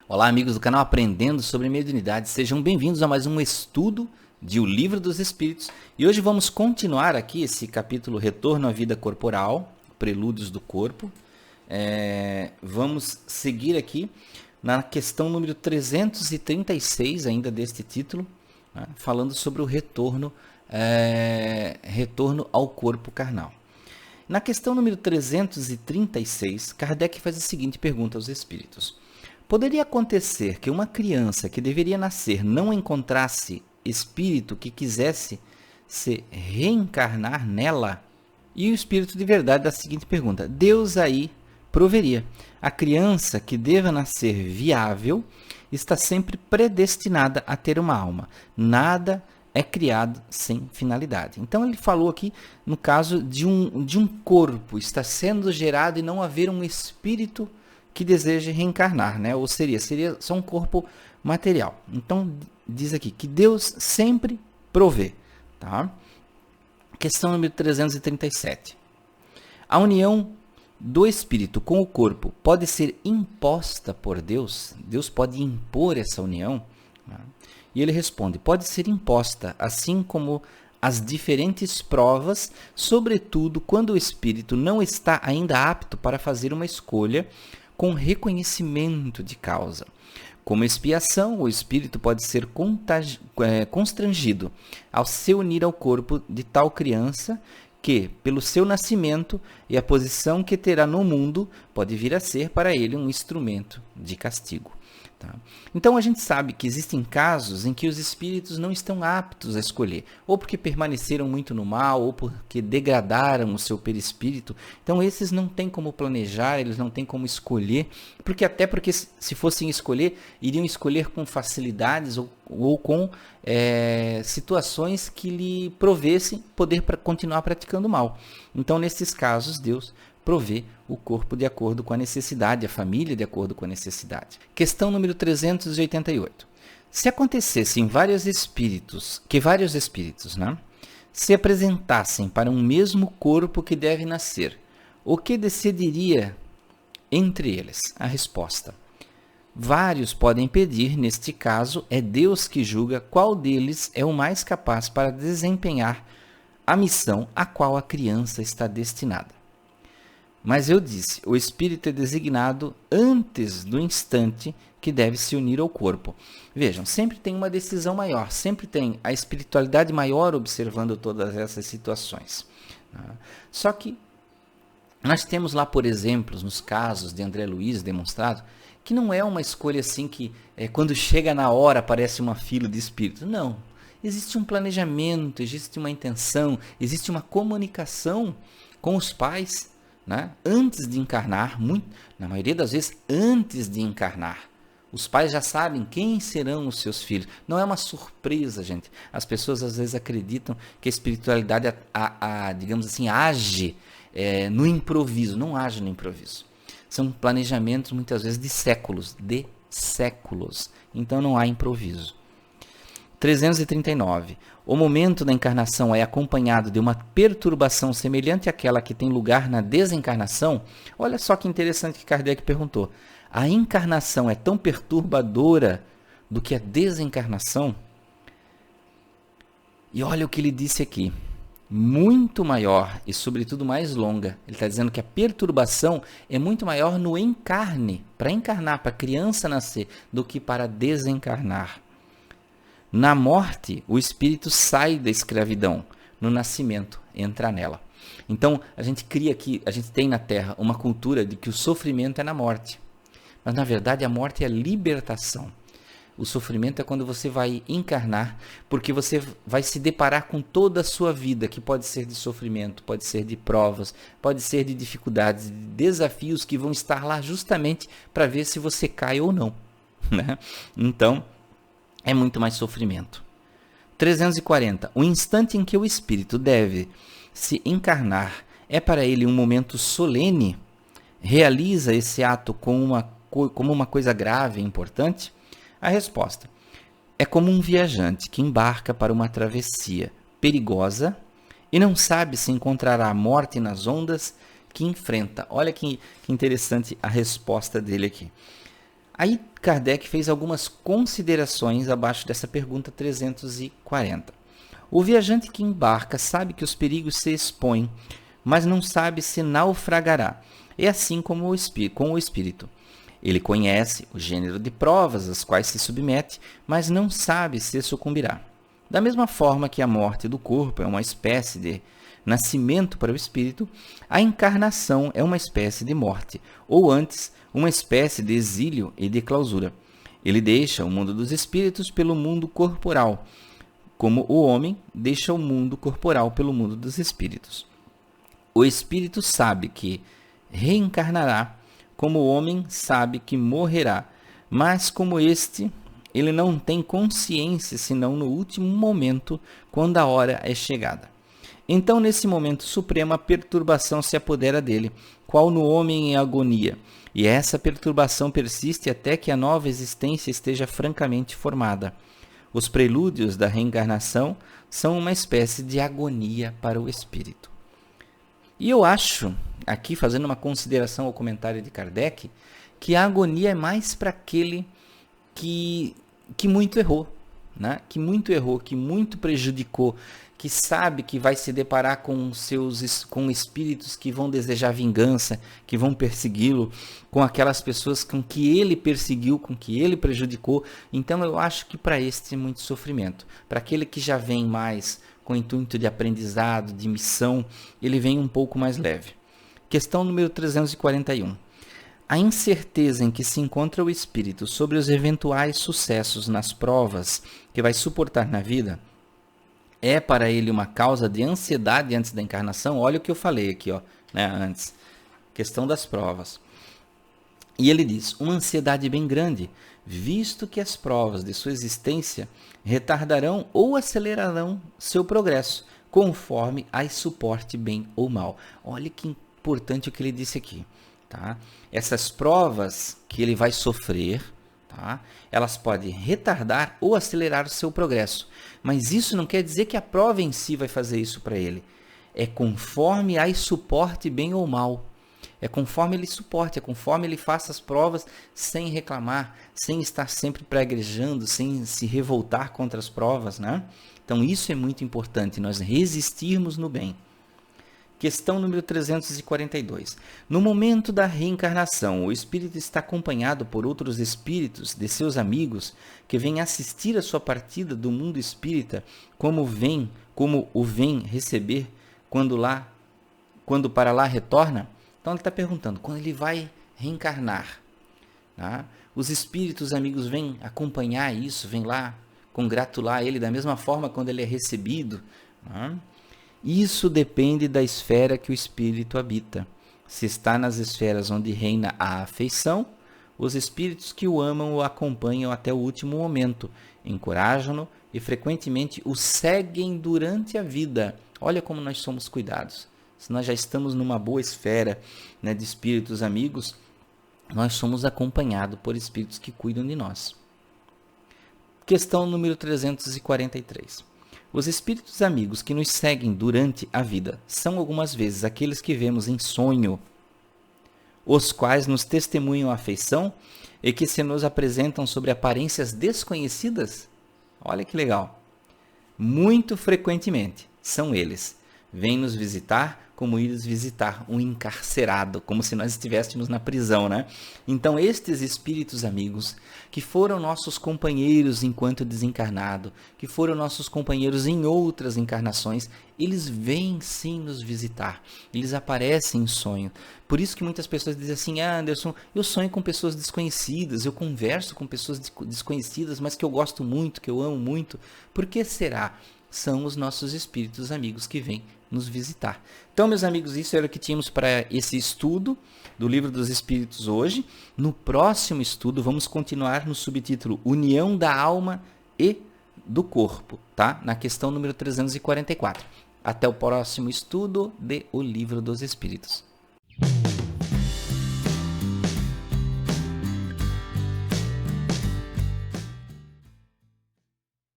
Olá, amigos do canal Aprendendo sobre Mediunidade. Sejam bem-vindos a mais um estudo de O Livro dos Espíritos. E hoje vamos continuar aqui esse capítulo Retorno à Vida Corporal, Prelúdios do Corpo. Vamos seguir aqui na questão número 336 ainda deste título, né, falando sobre o retorno ao corpo carnal. Na questão número 336, Kardec faz a seguinte pergunta aos espíritos. Poderia acontecer que uma criança que deveria nascer não encontrasse espírito que quisesse se reencarnar nela? E o espírito de verdade dá a seguinte pergunta. Deus aí proveria. A criança que deva nascer viável está sempre predestinada a ter uma alma. Nada é criado sem finalidade. Então ele falou aqui no caso de um corpo está sendo gerado e não haver um espírito que deseja reencarnar, né? Ou seria só um corpo material. Então diz aqui que Deus sempre provê, tá? Questão número 337. A união do espírito com o corpo pode ser imposta por Deus? Deus pode impor essa união? E ele responde, pode ser imposta, assim como as diferentes provas, sobretudo quando o espírito não está ainda apto para fazer uma escolha com reconhecimento de causa. Como expiação, o espírito pode ser constrangido ao se unir ao corpo de tal criança que, pelo seu nascimento e a posição que terá no mundo, pode vir a ser para ele um instrumento de castigo. Tá? Então a gente sabe que existem casos em que os espíritos não estão aptos a escolher, ou porque permaneceram muito no mal, ou porque degradaram o seu perispírito. Então esses não têm como planejar, eles não têm como escolher, porque se fossem escolher, iriam escolher com facilidades ou com situações que lhe provessem poder continuar praticando mal. Então nesses casos Deus provê o corpo de acordo com a necessidade, a família de acordo com a necessidade. Questão número 388. Se acontecesse vários espíritos, né, se apresentassem para um mesmo corpo que deve nascer, o que decidiria entre eles? A resposta. Vários podem pedir, neste caso, é Deus que julga qual deles é o mais capaz para desempenhar a missão a qual a criança está destinada. Mas eu disse, o espírito é designado antes do instante que deve se unir ao corpo. Vejam, sempre tem uma decisão maior, sempre tem a espiritualidade maior observando todas essas situações. Só que nós temos lá, por exemplo, nos casos de André Luiz demonstrado, que não é uma escolha assim que quando chega na hora aparece uma fila de espíritos. Não, existe um planejamento, existe uma intenção, existe uma comunicação com os pais, né? Antes de encarnar, na maioria das vezes antes de encarnar, os pais já sabem quem serão os seus filhos. Não é uma surpresa, gente. As pessoas às vezes acreditam que a espiritualidade, digamos assim, age no improviso. Não age no improviso. São planejamentos muitas vezes de séculos. Então não há improviso. 339. O momento da encarnação é acompanhado de uma perturbação semelhante àquela que tem lugar na desencarnação? Olha só que interessante que Kardec perguntou. A encarnação é tão perturbadora do que a desencarnação? E olha o que ele disse aqui. Muito maior e, sobretudo, mais longa. Ele está dizendo que a perturbação é muito maior no encarne, para encarnar, para a criança nascer, do que para desencarnar. Na morte, o espírito sai da escravidão. No nascimento, entra nela. Então, a gente tem na Terra uma cultura de que o sofrimento é na morte. Mas, na verdade, a morte é a libertação. O sofrimento é quando você vai encarnar, porque você vai se deparar com toda a sua vida, que pode ser de sofrimento, pode ser de provas, pode ser de dificuldades, de desafios que vão estar lá justamente para ver se você cai ou não. Né? Então, é muito mais sofrimento. 340. O instante em que o espírito deve se encarnar é para ele um momento solene? Realiza esse ato como uma coisa grave e importante? A resposta. É como um viajante que embarca para uma travessia perigosa e não sabe se encontrará a morte nas ondas que enfrenta. Olha que interessante a resposta dele aqui. Aí Kardec fez algumas considerações abaixo dessa pergunta 340. O viajante que embarca sabe que os perigos se expõem, mas não sabe se naufragará. É assim como com o espírito. Ele conhece o gênero de provas às quais se submete, mas não sabe se sucumbirá. Da mesma forma que a morte do corpo é uma espécie de nascimento para o espírito, a encarnação é uma espécie de morte, ou antes, uma espécie de exílio e de clausura. Ele deixa o mundo dos espíritos pelo mundo corporal, como o homem deixa o mundo corporal pelo mundo dos espíritos. O espírito sabe que reencarnará, como o homem sabe que morrerá, mas como ele não tem consciência senão no último momento, quando a hora é chegada. Então, nesse momento supremo, a perturbação se apodera dele, qual no homem em agonia, e essa perturbação persiste até que a nova existência esteja francamente formada. Os prelúdios da reencarnação são uma espécie de agonia para o espírito. E eu acho, aqui fazendo uma consideração ao comentário de Kardec, que a agonia é mais para aquele que muito errou, né? Que muito prejudicou, que sabe que vai se deparar com espíritos que vão desejar vingança, que vão persegui-lo, com aquelas pessoas com que ele perseguiu, com que ele prejudicou. Então eu acho que para este é muito sofrimento. Para aquele que já vem mais com intuito de aprendizado, de missão, ele vem um pouco mais leve. Questão número 341. A incerteza em que se encontra o espírito sobre os eventuais sucessos nas provas que vai suportar na vida é para ele uma causa de ansiedade antes da encarnação? Olha o que eu falei aqui, antes. Questão das provas. E ele diz, uma ansiedade bem grande, visto que as provas de sua existência retardarão ou acelerarão seu progresso, conforme as suporte bem ou mal. Olha que importante o que ele disse aqui. Tá? Essas provas que ele vai sofrer, tá? Elas podem retardar ou acelerar o seu progresso. Mas isso não quer dizer que a prova em si vai fazer isso para ele. É conforme as suporte bem ou mal. É conforme ele suporte, é conforme ele faça as provas sem reclamar, sem estar sempre praguejando, sem se revoltar contra as provas, né? Então isso é muito importante, nós resistirmos no bem. Questão número 342. No momento da reencarnação, o espírito está acompanhado por outros espíritos de seus amigos que vêm assistir a sua partida do mundo espírita, como o vem receber quando para lá retorna? Então ele está perguntando, quando ele vai reencarnar, tá? Os espíritos amigos vêm acompanhar isso, vêm lá congratular ele da mesma forma quando ele é recebido, tá? Isso depende da esfera que o espírito habita. Se está nas esferas onde reina a afeição, os espíritos que o amam o acompanham até o último momento, encorajam-no e frequentemente o seguem durante a vida. Olha como nós somos cuidados. Se nós já estamos numa boa esfera, né, de espíritos amigos, nós somos acompanhados por espíritos que cuidam de nós. Questão número 343. Os espíritos amigos que nos seguem durante a vida são algumas vezes aqueles que vemos em sonho, os quais nos testemunham a afeição e que se nos apresentam sobre aparências desconhecidas? Olha que legal. Muito frequentemente são eles. Vêm nos visitar como ir visitar um encarcerado, como se nós estivéssemos na prisão, né? Então, estes espíritos amigos, que foram nossos companheiros enquanto desencarnado, que foram nossos companheiros em outras encarnações, eles vêm sim nos visitar, eles aparecem em sonho. Por isso que muitas pessoas dizem assim, Anderson, eu sonho com pessoas desconhecidas, eu converso com pessoas desconhecidas, mas que eu gosto muito, que eu amo muito. Por que será? São os nossos espíritos amigos que vêm nos visitar. Então, meus amigos, isso era o que tínhamos para esse estudo do Livro dos Espíritos hoje. No próximo estudo, vamos continuar no subtítulo União da Alma e do Corpo, tá? Na questão número 344. Até o próximo estudo de O Livro dos Espíritos.